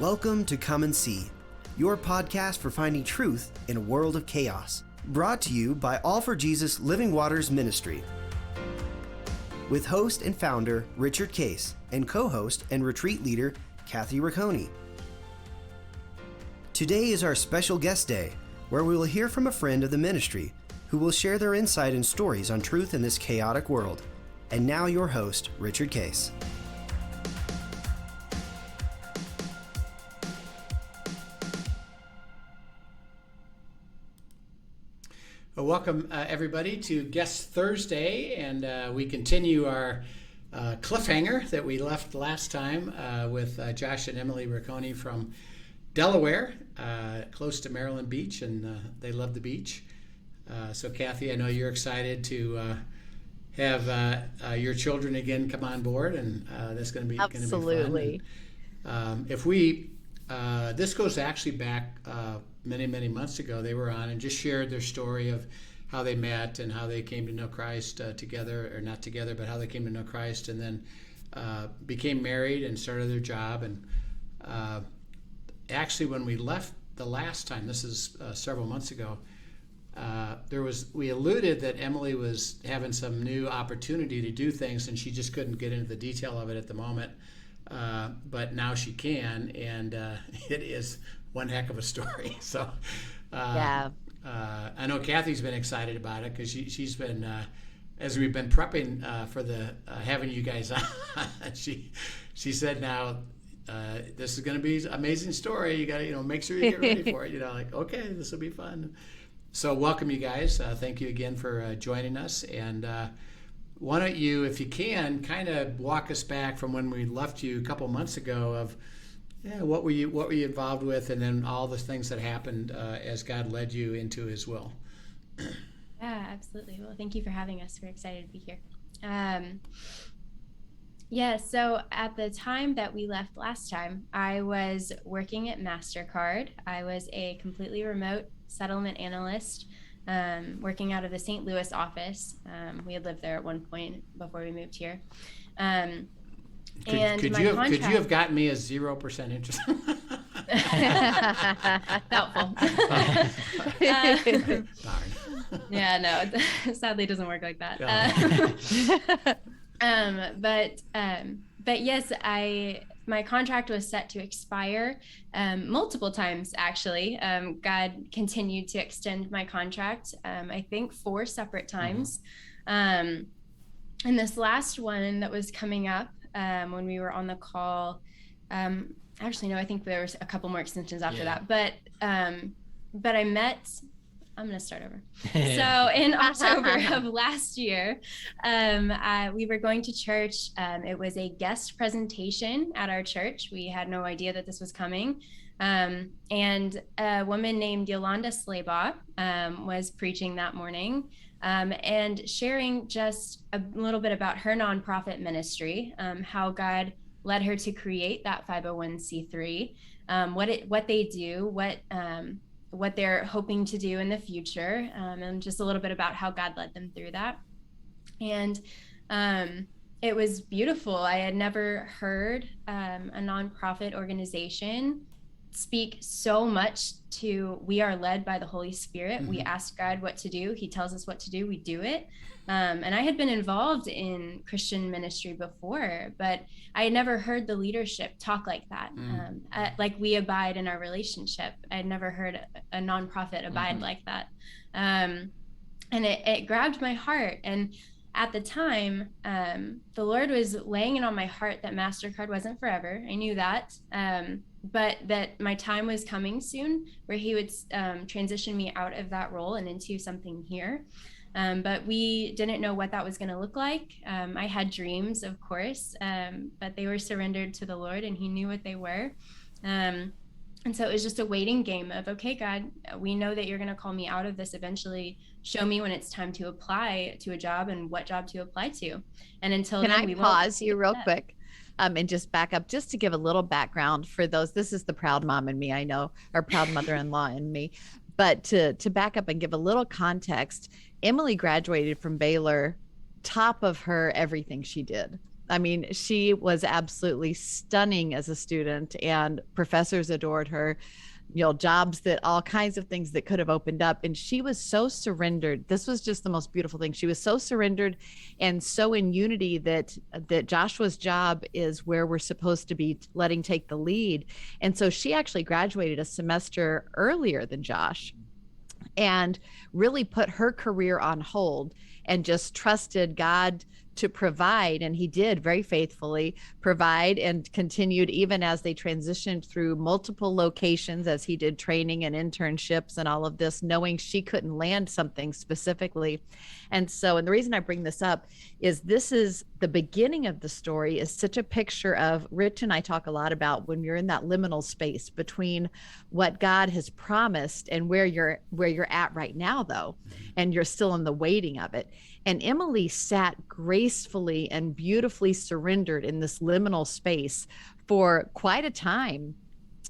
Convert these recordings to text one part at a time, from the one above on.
Welcome to Come and See, your podcast for finding truth in a world of chaos. Brought to you by All for Jesus Living Waters Ministry. With host and founder Richard Case and co-host and retreat leader Kathy Rocconi. Today is our special guest day, where we will hear from a friend of the ministry who will share their insight and stories on truth in this chaotic world. And now your host, Richard Case. Welcome, everybody, to Guest Thursday, and we continue our cliffhanger that we left last time with Josh and Emily Rocconi from Delaware, close to Maryland Beach, and they love the beach. So, Kathy, I know you're excited to have your children again come on board, and that's going to be absolutely fun. And, this goes actually back many months ago. They were on and just shared their story of how they met and how they came to know Christ together, or not together, but how they came to know Christ, and then became married and started their job. And actually, when we left the last time, this is several months ago, we alluded that Emily was having some new opportunity to do things, and she just couldn't get into the detail of it at the moment. But now she can, and it is one heck of a story. So, I know Kathy's been excited about it because she's been, as we've been prepping for the having you guys on, she said, now this is going to be an amazing story. You got to make sure you get ready for it. Like, okay, this will be fun. So welcome, you guys. Thank you again for joining us. And why don't you, if you can, kind of walk us back from when we left you a couple months ago of what were you involved with, and then all the things that happened as God led you into His will. Yeah, absolutely. Well, thank you for having us. We're excited to be here. So at the time that we left last time, I was working at MasterCard. I was a completely remote settlement analyst, working out of the St. Louis office. We had lived there at one point before we moved here. Could you have gotten me a 0% interest? Doubtful. Darn. Yeah, no, sadly it doesn't work like that. But yes, my contract was set to expire multiple times, actually. God continued to extend my contract, I think 4 separate times. And this last one that was coming up, when we were on the call, actually, no, I think there was a couple more extensions after that, but I met, I'm going to start over. So in October of last year, we were going to church. It was a guest presentation at our church. We had no idea that this was coming. And a woman named Yolanda Slaybaugh was preaching that morning, and sharing just a little bit about her nonprofit ministry, how God led her to create that 501c3, what they do, what they're hoping to do in the future, and just a little bit about how God led them through that. And it was beautiful. I had never heard a nonprofit organization speak so much to, we are led by the Holy Spirit. Mm-hmm. We ask God what to do. He tells us what to do. We do it. And I had been involved in Christian ministry before, but I had never heard the leadership talk like that. Like we abide in our relationship. I had never heard a nonprofit abide like that. And it grabbed my heart. And at the time, the Lord was laying it on my heart that MasterCard wasn't forever. I knew that. But that my time was coming soon where He would transition me out of that role and into something here. But we didn't know what that was going to look like. I had dreams, of course, but they were surrendered to the Lord, and He knew what they were. And so it was just a waiting game of, okay, God, we know that you're going to call me out of this eventually. Show me when it's time to apply to a job and what job to apply to. And until then, we pause you real quick? And just back up, just to give a little background for those. This is the proud mom in me, I know, or proud mother-in-law in me. But to back up and give a little context, Emily graduated from Baylor, top of her everything she did. I mean, she was absolutely stunning as a student, and professors adored her. Jobs that all kinds of things that could have opened up. And she was so surrendered. This was just the most beautiful thing. She was so surrendered and so in unity that Joshua's job is where we're supposed to be letting take the lead. And so she actually graduated a semester earlier than Josh and really put her career on hold and just trusted God to provide. And he did very faithfully provide and continued even as they transitioned through multiple locations, as he did training and internships and all of this, knowing she couldn't land something specifically. And the reason I bring this up is this is the beginning of the story, is such a picture of, Rich and I talk a lot about when you're in that liminal space between what God has promised and where you're at right now, though, and you're still in the waiting of it. And Emily sat gracefully and beautifully surrendered in this liminal space for quite a time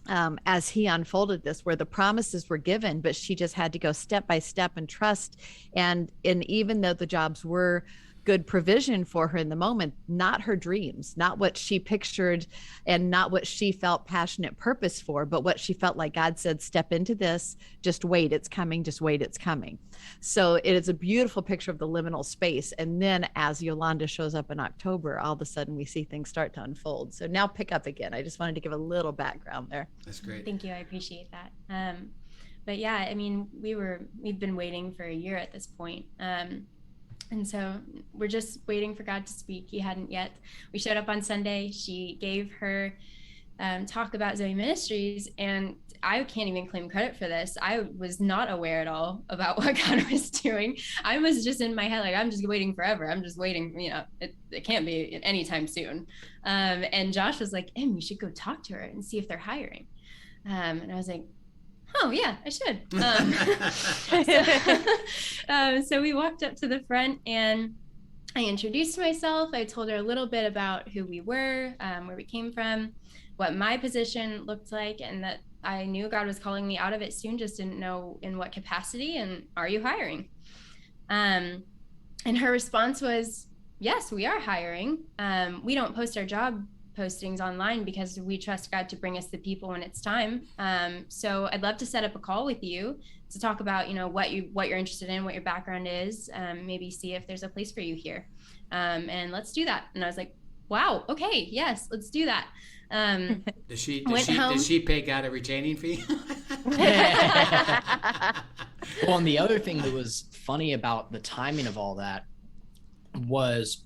as he unfolded this, where the promises were given, but she just had to go step by step and trust. And even though the jobs were good provision for her in the moment, not her dreams, not what she pictured and not what she felt passionate purpose for, but what she felt like God said, step into this, just wait, it's coming, just wait, it's coming. So it is a beautiful picture of the liminal space. And then as Yolanda shows up in October, all of a sudden we see things start to unfold. So now pick up again. I just wanted to give a little background there. That's great. Thank you. I appreciate that. But yeah, I mean, we've been waiting for a year at this point. And so we're just waiting for God to speak. He hadn't yet. We showed up on Sunday. She gave her talk about Zoe Ministries, and I can't even claim credit for this. I was not aware at all about what God was doing. I was just in my head, like, I'm just waiting forever. I'm just waiting, it can't be anytime soon. And Josh was like, Em, you should go talk to her and see if they're hiring. And I was like, oh yeah, I should. So we walked up to the front and I introduced myself. I told her a little bit about who we were, where we came from, what my position looked like, and that I knew God was calling me out of it soon, just didn't know in what capacity, and are you hiring? And her response was, yes, we are hiring. We don't post our job postings online because we trust God to bring us the people when it's time. So I'd love to set up a call with you to talk about, what you're interested in, what your background is, maybe see if there's a place for you here. And let's do that. And I was like, wow, okay, yes, let's do that. Does she pay God a retaining fee? Well, and the other thing that was funny about the timing of all that was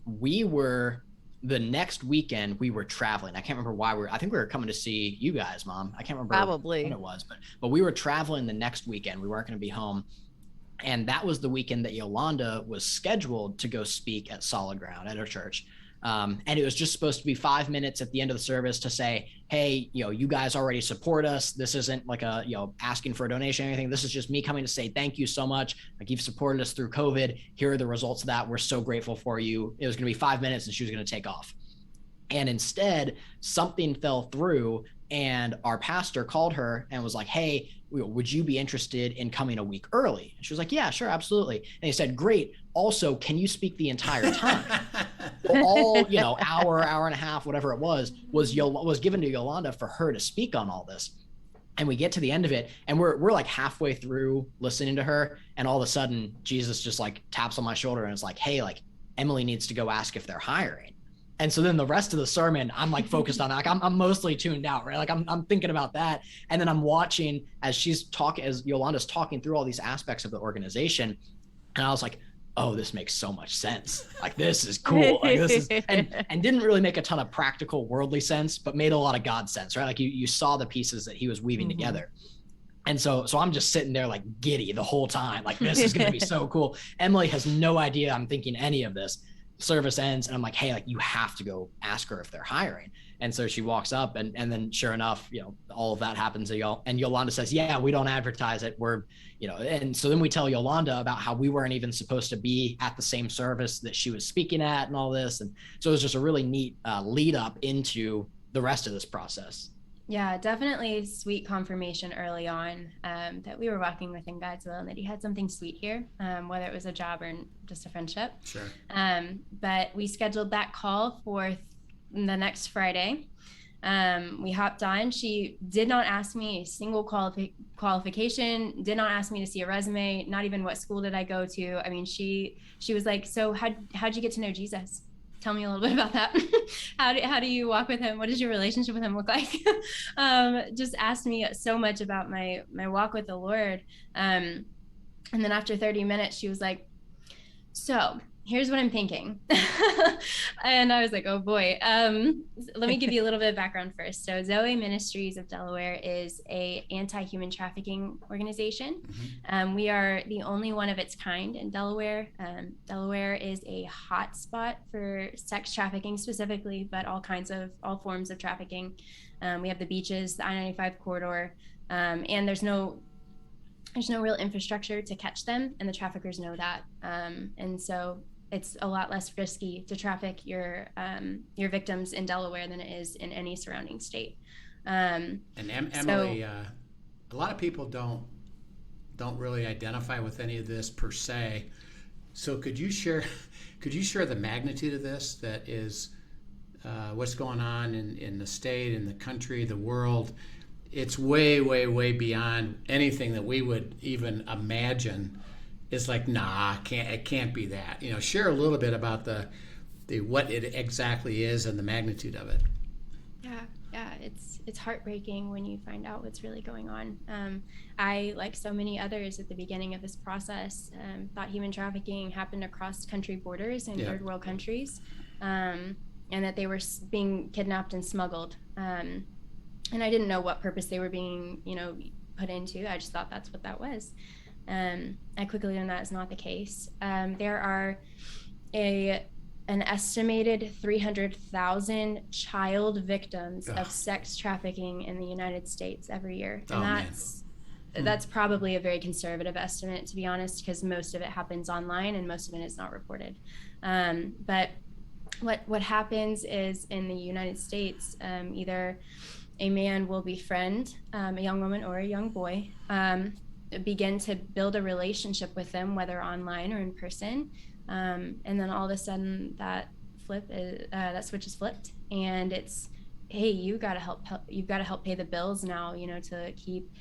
the next weekend we were traveling. I can't remember why I think we were coming to see you guys, Mom. I can't remember Probably when it was, but we were traveling the next weekend. We weren't going to be home. And that was the weekend that Yolanda was scheduled to go speak at Solid Ground at her church. And it was just supposed to be 5 minutes at the end of the service to say, hey, you guys already support us. This isn't like asking for a donation or anything. This is just me coming to say, thank you so much. Like, you've supported us through COVID. Here are the results of that. We're so grateful for you. It was going to be 5 minutes and she was going to take off. And instead, something fell through and our pastor called her and was like, hey, would you be interested in coming a week early? And she was like, yeah, sure, absolutely. And he said, great. Also, can you speak the entire time? All, hour and a half, whatever it was given to Yolanda for her to speak on all this. And we get to the end of it and we're like halfway through listening to her. And all of a sudden Jesus just like taps on my shoulder and is like, hey, like, Emily needs to go ask if they're hiring. And so then the rest of the sermon, I'm like focused on, like, I'm mostly tuned out, right? Like I'm thinking about that. And then I'm watching as Yolanda's talking through all these aspects of the organization. And I was like, oh, this makes so much sense. Like, this is cool. Like, this is, and didn't really make a ton of practical worldly sense, but made a lot of God sense, right? Like you saw the pieces that he was weaving together. And so I'm just sitting there like giddy the whole time. Like, this is going to be so cool. Emily has no idea I'm thinking any of this. Service ends and I'm like, hey, like, you have to go ask her if they're hiring. And so she walks up and then sure enough, all of that happens to y'all. And Yolanda says, yeah, we don't advertise it. We're, and so then we tell Yolanda about how we weren't even supposed to be at the same service that she was speaking at and all this. And so it was just a really neat lead up into the rest of this process. Yeah, definitely sweet confirmation early on, that we were walking within God's will and that he had something sweet here, whether it was a job or just a friendship. Sure. But we scheduled that call for the next Friday. We hopped on. She did not ask me a single qualification, did not ask me to see a resume, not even what school did I go to. I mean, she was like, so how'd you get to know Jesus? Tell me a little bit about that. How do you walk with him? What does your relationship with him look like? Just asked me so much about my walk with the Lord. And then after 30 minutes, she was like, so here's what I'm thinking. And I was like, oh boy. Let me give you a little bit of background first. So Zoe Ministries of Delaware is a anti-human trafficking organization. We are the only one of its kind in Delaware. Delaware is a hot spot for sex trafficking specifically, but all forms of trafficking. We have the beaches, the I-95 corridor, and there's no real infrastructure to catch them, and the traffickers know that. And so it's a lot less risky to traffic your victims in Delaware than it is in any surrounding state. And Emily, a lot of people don't really identify with any of this per se. So could you share the magnitude of this? That is what's going on in the state, in the country, the world. It's way, way, way beyond anything that we would even imagine. It's like, nah, it can't be that. Share a little bit about the what it exactly is and the magnitude of it. Yeah, it's heartbreaking when you find out what's really going on. I, like so many others at the beginning of this process, thought human trafficking happened across country borders in third world countries, and that they were being kidnapped and smuggled. And I didn't know what purpose they were being, put into. I just thought that's what that was. I quickly learned that is not the case. There are an estimated 300,000 child victims of sex trafficking in the United States every year. And that's probably a very conservative estimate, to be honest, because most of it happens online and most of it is not reported. But what happens is in the United States, either a man will befriend a young woman or a young boy, begin to build a relationship with them, whether online or in person, and then all of a sudden that switch is flipped, and it's, hey, you've got to help pay the bills now, to keep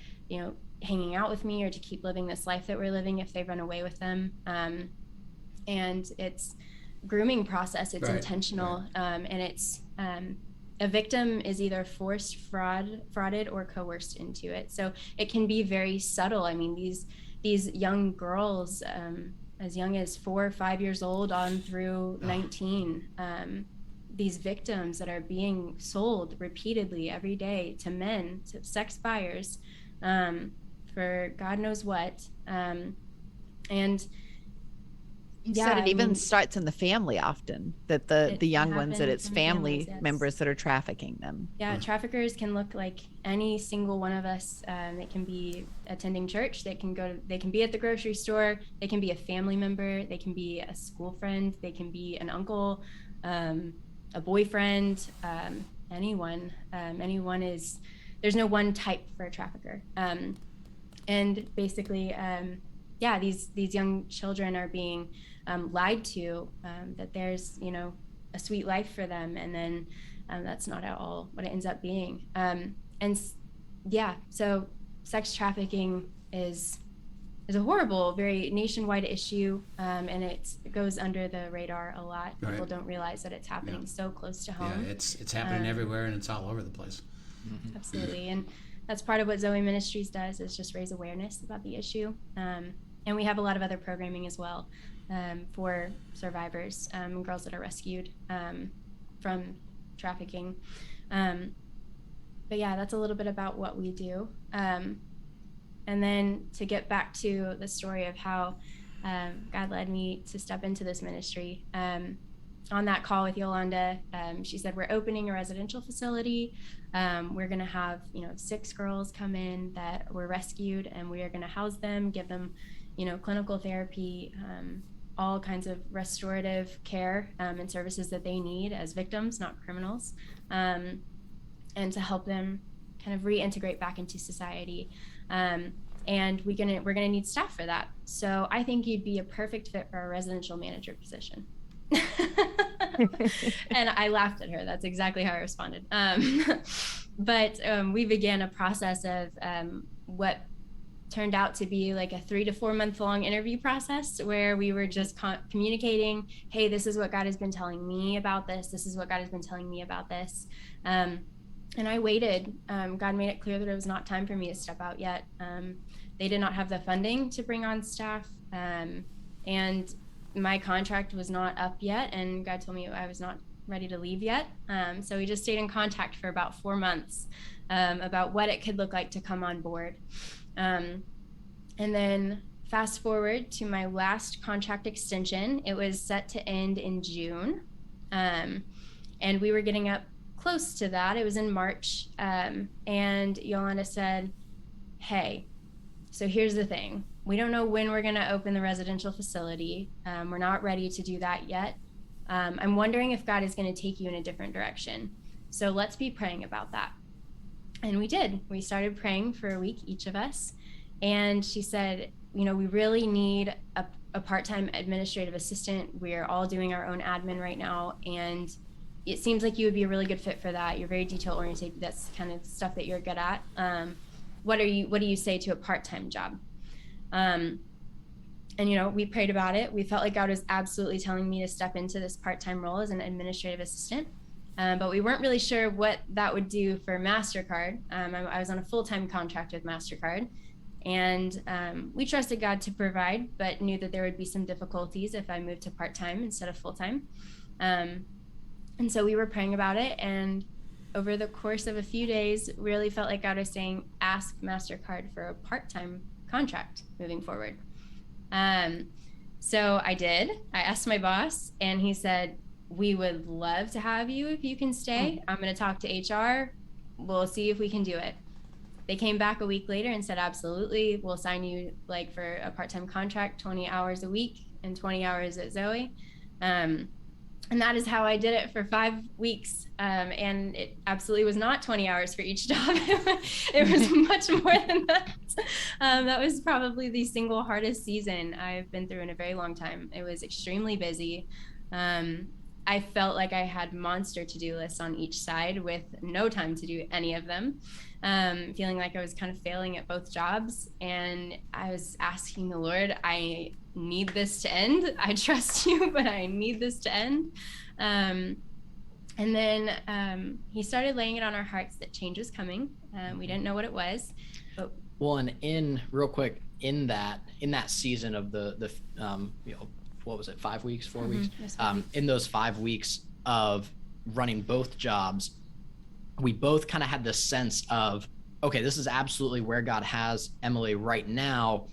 hanging out with me, or to keep living this life that we're living if they run away with them. And it's grooming process. It's intentional, and it's a victim is either forced, frauded, or coerced into it. So it can be very subtle. I mean, these young girls, as young as 4 or 5 years old on through 19, these victims that are being sold repeatedly every day to men, to sex buyers, for God knows what. And you said it even starts in the family often, that the young ones, that it's family members that are trafficking them. Yeah, traffickers can look like any single one of us. They can be attending church, they can be at the grocery store, they can be a family member, they can be a school friend, they can be an uncle, a boyfriend, anyone. There's no one type for a trafficker. And basically, these young children are being lied to, that there's a sweet life for them, and then that's not at all what it ends up being. So sex trafficking is a horrible, very nationwide issue, and it goes under the radar a lot. People don't realize that it's happening so close to home. Yeah, it's happening everywhere, and it's all over the place. Absolutely. And that's part of what Zoe Ministries does, is just raise awareness about the issue. And we have a lot of other programming as well, for survivors, and girls that are rescued from trafficking. But yeah, that's a little bit about what we do. And then to get back to the story of how God led me to step into this ministry. On that call with Yolanda, she said, we're opening a residential facility. We're going to have 6 girls come in that were rescued, and we are going to house them, give them clinical therapy, all kinds of restorative care, and services that they need as victims, not criminals, and to help them kind of reintegrate back into society. And we're gonna need staff for that. So I think you'd be a perfect fit for a residential manager position. And I laughed at her. That's exactly how I responded. But we began a process of what turned out to be like a 3 to 4 month long interview process, where we were just communicating, hey, this is what God has been telling me about this. This is what God has been telling me about this. And I waited. God made it clear that it was not time for me to step out yet. They did not have the funding to bring on staff. And my contract was not up yet. And God told me I was not ready to leave yet. So we just stayed in contact for about 4 months about what it could look like to come on board. And then fast forward to my last contract extension. It was set to end in June. And we were getting up close to that. It was in March. And Yolanda said, hey, so here's the thing. We don't know when we're going to open the residential facility. We're not ready to do that yet. I'm wondering if God is going to take you in a different direction. So let's be praying about that. And we did. We started praying for a week, each of us. And she said, we really need a part-time administrative assistant. We're all doing our own admin right now. And it seems like you would be a really good fit for that. You're very detail oriented. That's kind of stuff that you're good at. What do you say to a part-time job? And, we prayed about it. We felt like God was absolutely telling me to step into this part-time role as an administrative assistant. But we weren't really sure what that would do for MasterCard. I was on a full-time contract with MasterCard, and we trusted God to provide, but knew that there would be some difficulties if I moved to part-time instead of full-time. And so we were praying about it, and over the course of a few days, really felt like God was saying, ask MasterCard for a part-time contract moving forward. So I did. I asked my boss, and he said, we would love to have you if you can stay. I'm going to talk to HR. We'll see if we can do it. They came back a week later and said, absolutely, we'll sign you for a part-time contract, 20 hours a week and 20 hours at Zoe. And that is how I did it for 5 weeks. And it absolutely was not 20 hours for each job. It was much more than that. That was probably the single hardest season I've been through in a very long time. It was extremely busy. I felt like I had monster to-do lists on each side with no time to do any of them. Feeling like I was kind of failing at both jobs. And I was asking the Lord, I need this to end. I trust you, but I need this to end. And then he started laying it on our hearts that change was coming. We didn't know what it was. But well, and in that season of the what was it, 5 weeks, 4 weeks? Yes, in those 5 weeks of running both jobs, we both kind of had this sense of, okay, this is absolutely where God has Emily right now,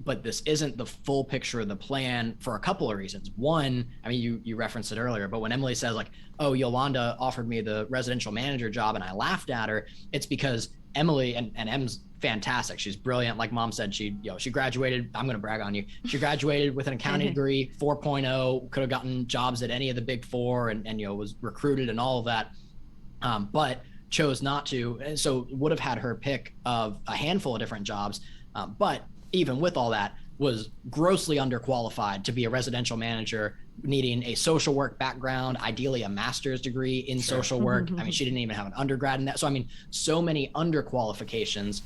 but this isn't the full picture of the plan for a couple of reasons. One, I mean, you referenced it earlier, but when Emily says oh, Yolanda offered me the residential manager job and I laughed at her, it's because Emily and Em's fantastic. She's brilliant. Like Mom said, she graduated. I'm going to brag on you. She graduated with an accounting degree, 4.0, could have gotten jobs at any of the big four and was recruited and all of that. But chose not to. And so would have had her pick of a handful of different jobs. But even with all that, was grossly underqualified to be a residential manager, needing a social work background, ideally a master's degree in social work. I mean, she didn't even have an undergrad in that. So, I mean, so many underqualifications.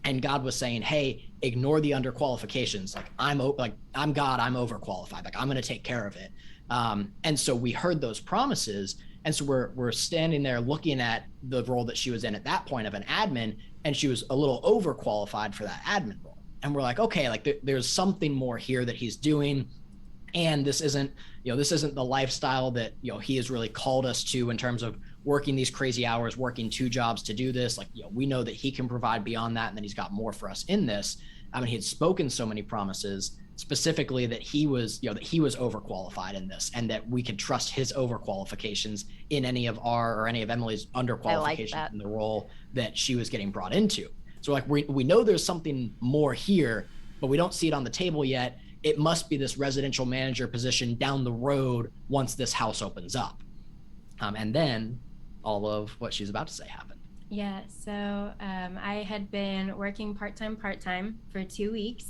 And God was saying, hey, ignore the underqualifications. I'm God, I'm overqualified. I'm going to take care of it. And so we heard those promises. And so we're standing there looking at the role that she was in at that point of an admin, and she was a little overqualified for that admin role. And we're like, okay, there's something more here that he's doing. And this isn't the lifestyle that, he has really called us to in terms of working these crazy hours, working 2 jobs to do this. We know that he can provide beyond that, and that he's got more for us in this. I mean, he had spoken so many promises, specifically that he was overqualified in this, and that we could trust his overqualifications in any of Emily's underqualifications in the role that she was getting brought into. So we know there's something more here, but we don't see it on the table yet. It must be this residential manager position down the road once this house opens up. And then all of what she's about to say happened. Yeah, so I had been working part-time for 2 weeks.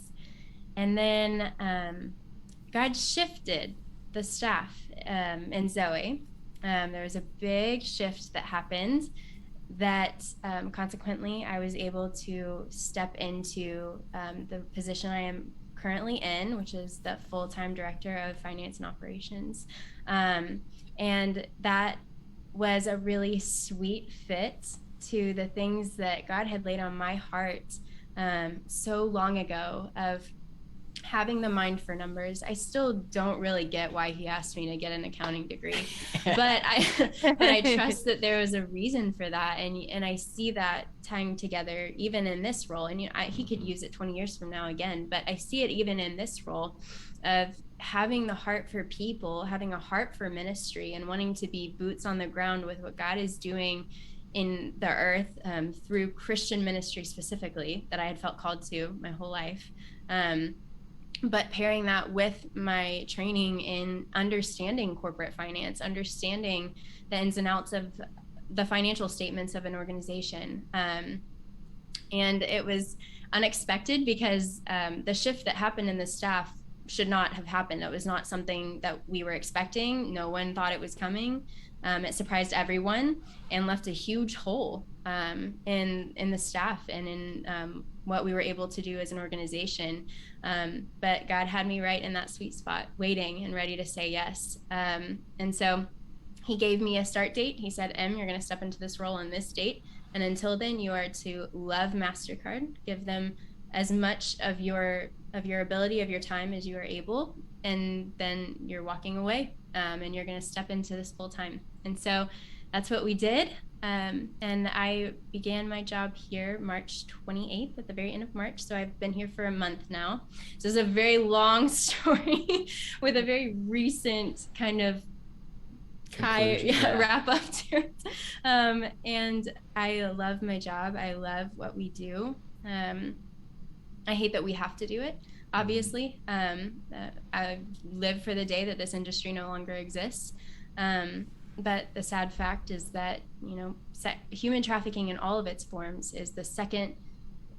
And then God shifted the staff in Zoe. There was a big shift that happened that consequently I was able to step into the position I am currently in, which is the full-time director of finance and operations. And that was a really sweet fit to the things that God had laid on my heart so long ago of having the mind for numbers. I still don't really get why he asked me to get an accounting degree, but I trust that there was a reason for that, and I see that tying together even in this role. And he could use it 20 years from now again, but I see it even in this role of having the heart for people, having a heart for ministry, and wanting to be boots on the ground with what God is doing in the earth through Christian ministry specifically that I had felt called to my whole life. But pairing that with my training in understanding corporate finance, understanding the ins and outs of the financial statements of an organization. And it was unexpected because the shift that happened in the staff should not have happened. It was not something that we were expecting. No one thought it was coming. It surprised everyone and left a huge hole in the staff and in what we were able to do as an organization. But God had me right in that sweet spot, waiting and ready to say yes. And so he gave me a start date. He said, you're going to step into this role on this date. And until then, you are to love MasterCard, give them as much of your ability, of your time as you are able. And then you're walking away and you're going to step into this full time. And so that's what we did. And I began my job here March 28th, at the very end of March. So I've been here for a month now. So it's a very long story with a very recent kind of wrap up to it. And I love my job. I love what we do. I hate that we have to do it, obviously. I live for the day that this industry no longer exists. But the sad fact is that, human trafficking in all of its forms is the second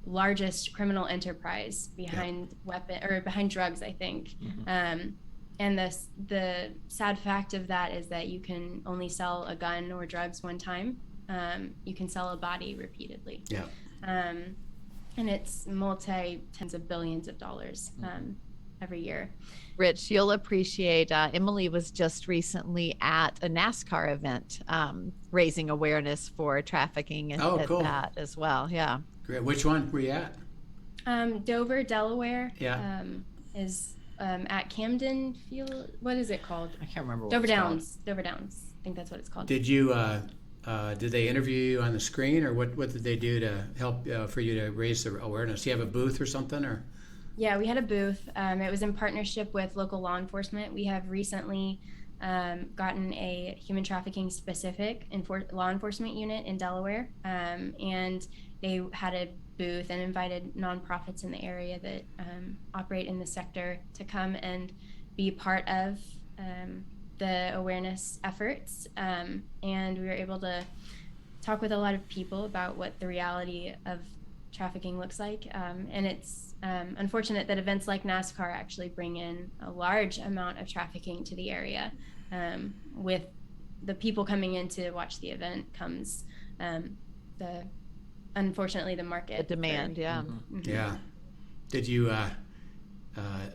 largest criminal enterprise behind behind drugs, I think. Mm-hmm. And the sad fact of that is that you can only sell a gun or drugs one time. You can sell a body repeatedly. Yeah. And it's tens of billions of dollars every year. Rich, you'll appreciate Emily was just recently at a NASCAR event raising awareness for trafficking and cool. that as well. Yeah. Great. Which one were you at? Dover, Delaware. Yeah. Is at Camden Field. What is it called? I can't remember. Dover Downs. Dover Downs. I think that's what it's called. Did you? Did they interview you on the screen, or what did they do to help for you to raise the awareness? Do you have a booth or something, or? Yeah, we had a booth. It was in partnership with local law enforcement. We have recently gotten a human trafficking specific law enforcement unit in Delaware, and they had a booth and invited nonprofits in the area that operate in the sector to come and be part of the awareness efforts. And we were able to talk with a lot of people about what the reality of trafficking looks like. And it's unfortunate that events like NASCAR actually bring in a large amount of trafficking to the area. With the people coming in to watch the event comes unfortunately the market. The demand, yeah. Mm-hmm. Yeah. Did you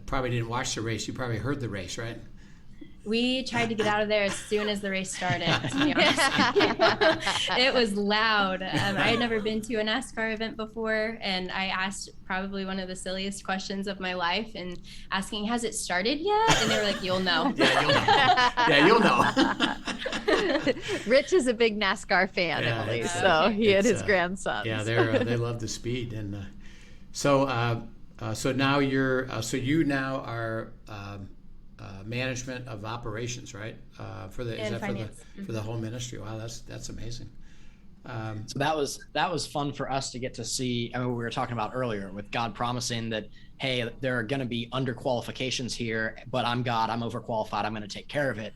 probably didn't watch the race, you probably heard the race, right? We tried to get out of there as soon as the race started, to be honest. It was loud. I had never been to a NASCAR event before, and I asked probably one of the silliest questions of my life and asking, has it started yet? And they were like, you'll know. Yeah, you'll know. Rich is a big NASCAR fan, Emily, so he and his grandson. Yeah, they love the speed. And so now you now are management of operations, right? For the whole ministry. Wow, that's amazing. So that was fun for us to get to see. I mean, we were talking about earlier with God promising that, hey, there are going to be underqualifications here, but I'm God, I'm overqualified, I'm going to take care of it.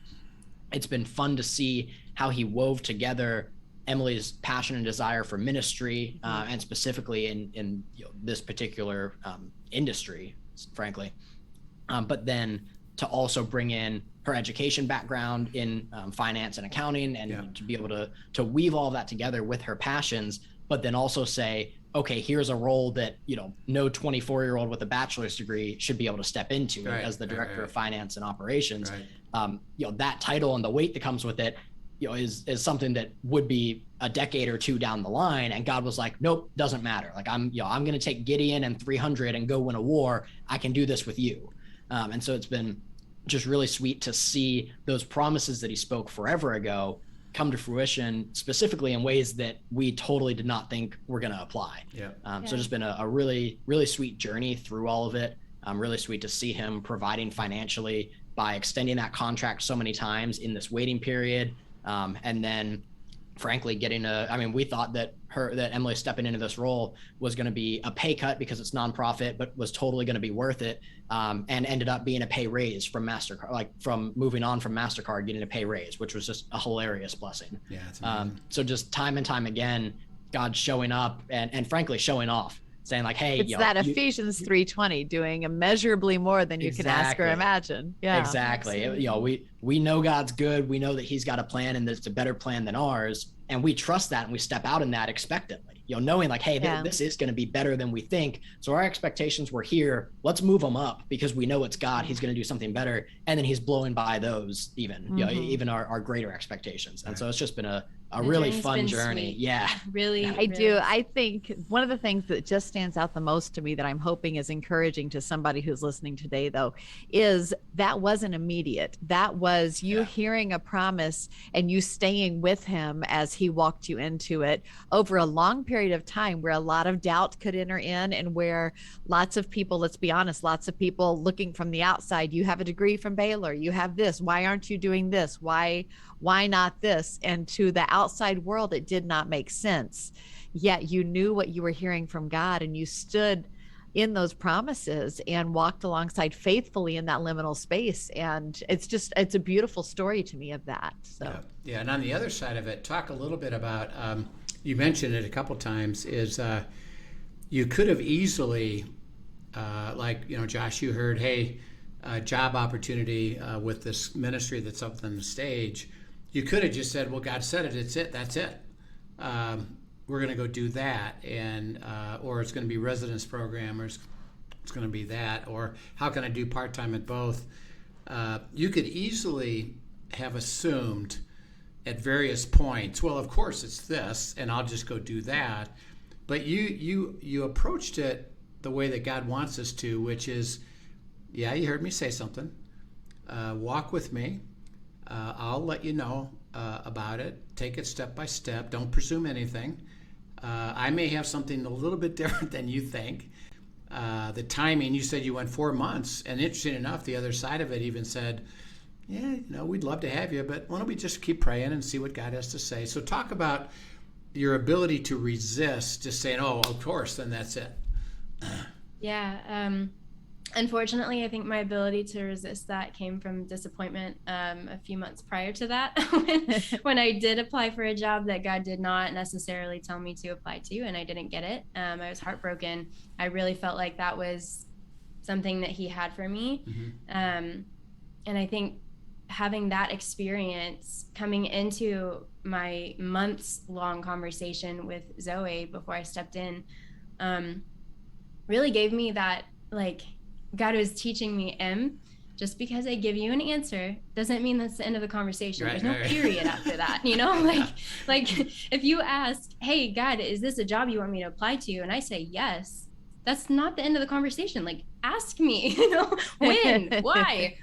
It's been fun to see how he wove together Emily's passion and desire for ministry, and specifically in this particular industry, frankly. But then to also bring in her education background in finance and accounting, and to be able to weave all of that together with her passions, but then also say, okay, here's a role that, no 24-year-old with a bachelor's degree should be able to step into as the director of finance and operations. That title and the weight that comes with it, is something that would be a decade or two down the line. And God was like, nope, doesn't matter. Like I'm going to take Gideon and 300 and go win a war. I can do this with you. And so it's been just really sweet to see those promises that he spoke forever ago come to fruition, specifically in ways that we totally did not think were going to apply. So just been a really, really sweet journey through all of it. Really sweet to see him providing financially by extending that contract so many times in this waiting period. And then frankly, we thought that Emily stepping into this role was going to be a pay cut because it's nonprofit, but was totally going to be worth it. And ended up being a pay raise from MasterCard, like from moving on from MasterCard, getting a pay raise, which was just a hilarious blessing. So just time and time again, God showing up and frankly showing off, saying like, hey, it's that Ephesians 3:20, doing immeasurably more than you can ask or imagine. Exactly. We know God's good. We know that he's got a plan and it's a better plan than ours. And we trust that and we step out in that expectantly, knowing like, hey, this is going to be better than we think. So our expectations were here. Let's move them up because we know it's God. He's going to do something better. And then he's blowing by those even our greater expectations. And so it's just been a really fun journey. Sweet. Yeah, really. I think one of the things that just stands out the most to me that I'm hoping is encouraging to somebody who's listening today, though, is that wasn't immediate. That was you hearing a promise and you staying with him as he walked you into it over a long period of time, where a lot of doubt could enter in, and where lots of people, let's be honest, lots of people looking from the outside, you have a degree from Baylor, you have this, why aren't you doing this? Why not this? And to the outside world, it did not make sense. Yet you knew what you were hearing from God, and you stood in those promises and walked alongside faithfully in that liminal space. And it's a beautiful story to me of that. So and on the other side of it, talk a little bit about, you mentioned it a couple times, is you could have easily, Josh, you heard, hey, job opportunity with this ministry that's up on the stage. You could have just said, well, God said it, that's it. We're going to go do that, and or it's going to be residence program, or it's going to be that, or how can I do part-time at both? You could easily have assumed at various points, well, of course it's this, and I'll just go do that. But you approached it the way that God wants us to, which is, you heard me say something. Walk with me. I'll let you know about it. Take it step by step. Don't presume anything. I may have something a little bit different than you think. The timing, you said you went 4 months, and interesting enough, the other side of it even said, we'd love to have you, but why don't we just keep praying and see what God has to say. So talk about your ability to resist just saying, oh, of course, then that's it. Unfortunately, I think my ability to resist that came from disappointment a few months prior to that when I did apply for a job that God did not necessarily tell me to apply to, and I didn't get it. I was heartbroken. I really felt like that was something that he had for me. And I think having that experience coming into my months-long conversation with Zoe before I stepped in really gave me that, God was teaching me, just because I give you an answer doesn't mean that's the end of the conversation. There's no period after that, if you ask, hey, God, is this a job you want me to apply to? And I say, yes, that's not the end of the conversation. Ask me, when, why,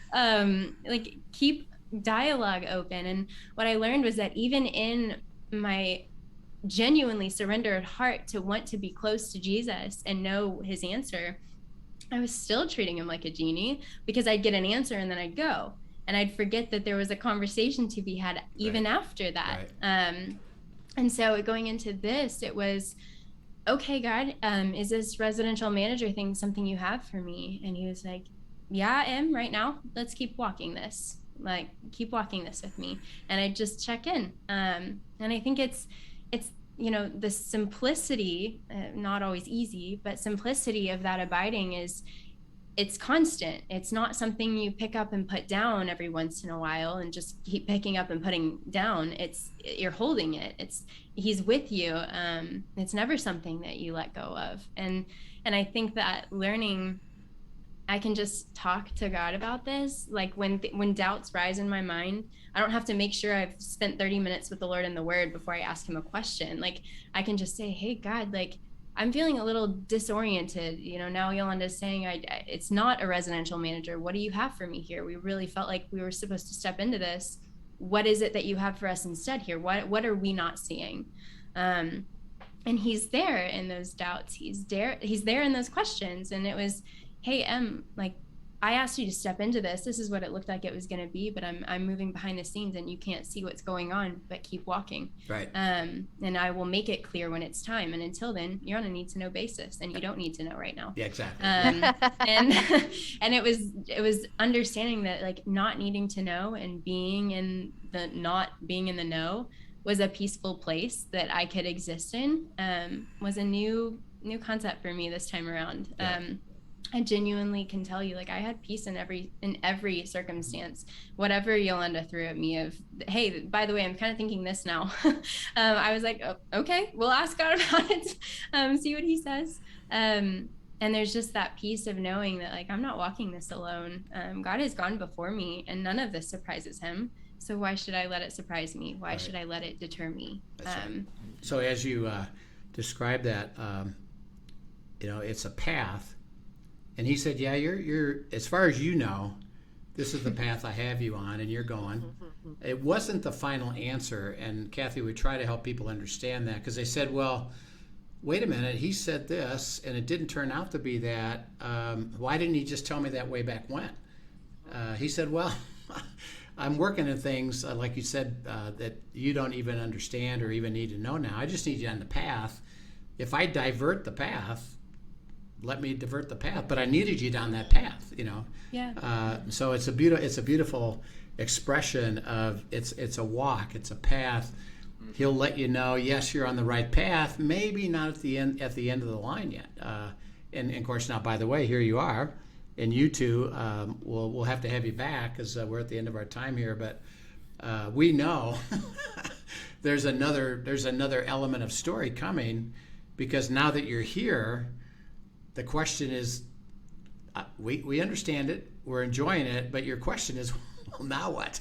keep dialogue open. And what I learned was that even in my genuinely surrendered heart to want to be close to Jesus and know his answer, I was still treating him like a genie, because I'd get an answer and then I'd go, and I'd forget that there was a conversation to be had even after that. And so going into this, it was, okay, God, is this residential manager thing something you have for me? And he was like, yeah, I am right now. Let's keep walking this. Keep walking this with me. And I just check in. And I think it's it's, the simplicity, not always easy, but simplicity of that abiding it's constant. It's not something you pick up and put down every once in a while and just keep picking up and putting down. You're holding it. He's with you. It's never something that you let go of. And I think that learning, I can just talk to God about this. Like when doubts rise in my mind, I don't have to make sure I've spent 30 minutes with the Lord in the Word before I ask him a question. Like I can just say, hey, God, like I'm feeling a little disoriented. Now Yolanda's saying it's not a residential manager. What do you have for me here? We really felt like we were supposed to step into this. What is it that you have for us instead here? What are we not seeing? And he's there in those doubts. He's there in those questions. And it was, hey, like I asked you to step into this. This is what it looked like it was going to be, but I'm moving behind the scenes and you can't see what's going on, but keep walking. Right. And I will make it clear when it's time. And until then, you're on a need to know basis, and you don't need to know right now. Yeah, exactly. And it was understanding that like not needing to know and being in the not being in the know was a peaceful place that I could exist in. Was a new concept for me this time around. Yeah. I genuinely can tell you, like I had peace in every circumstance, whatever Yolanda threw at me of, hey, by the way, I'm kind of thinking this now. I was like, oh, okay, we'll ask God about it, see what he says. And there's just that peace of knowing that like, I'm not walking this alone. God has gone before me and none of this surprises him. So why should I let it surprise me? Why should I let it deter me? Right. So as you describe that, it's a path. And he said, yeah, you're as far as you know, this is the path I have you on, and you're going. It wasn't the final answer. And Kathy would try to help people understand that, because they said, well, wait a minute, he said this, and it didn't turn out to be that. Why didn't he just tell me that way back when? He said, well, I'm working in things, like you said, that you don't even understand or even need to know now. I just need you on the path. If I divert the path, let me divert the path, but I needed you down that path, Yeah. So it's a beautiful expression of it's a walk, it's a path. He'll let you know, yes, you're on the right path, maybe not at the end of the line yet. And of course, now, by the way, here you are, and you two, we'll have to have you back because we're at the end of our time here. But we know there's another element of story coming, because now that you're here, the question is, we understand it, we're enjoying it, but your question is, well, now what?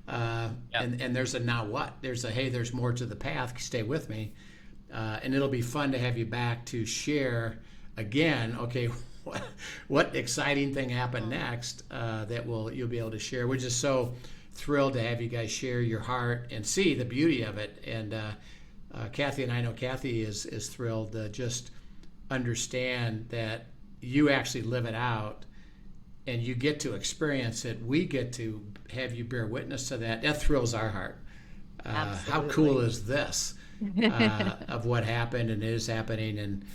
And there's a now what? There's a, hey, there's more to the path, stay with me. And it'll be fun to have you back to share again, okay, what exciting thing happened next that you'll be able to share. We're just so thrilled to have you guys share your heart and see the beauty of it. And Kathy, and I know Kathy is thrilled to just understand that you actually live it out and you get to experience it. We get to have you bear witness to that. That thrills our heart. How cool is this of what happened and is happening? And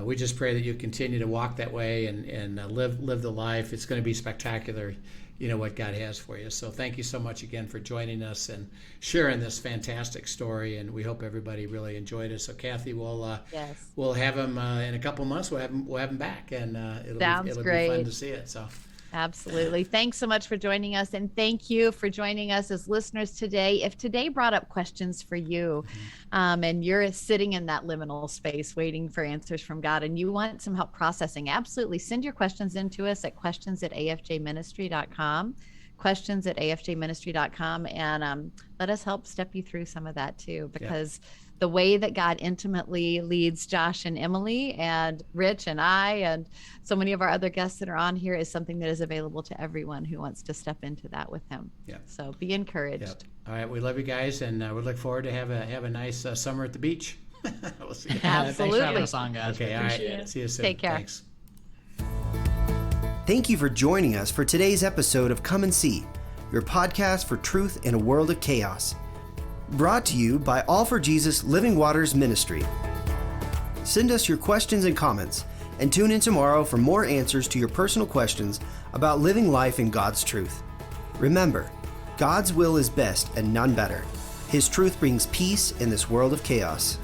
we just pray that you continue to walk that way and live the life. It's going to be spectacular, what God has for you. So thank you so much again for joining us and sharing this fantastic story. And we hope everybody really enjoyed it. So Kathy, we'll have him in a couple months. We'll have him back, and it'll be fun to see it. So. Absolutely. Thanks so much for joining us. And thank you for joining us as listeners today. If today brought up questions for you, and you're sitting in that liminal space waiting for answers from God, and you want some help processing, absolutely send your questions in to us at questions@afjministry.com, questions@afjministry.com, and let us help step you through some of that too, because the way that God intimately leads Josh and Emily and Rich and I and so many of our other guests that are on here is something that is available to everyone who wants to step into that with him. So be encouraged. All right, we love you guys, and we look forward to have a nice summer at the beach. We'll see you. Absolutely. Thanks for having us on, guys. Okay, all right. See you soon. Take care. Thanks. Thank you for joining us for today's episode of Come and See, your podcast for truth in a world of chaos. Brought to you by All for Jesus Living Waters Ministry. Send us your questions and comments, and tune in tomorrow for more answers to your personal questions about living life in God's truth. Remember, God's will is best and none better. His truth brings peace in this world of chaos.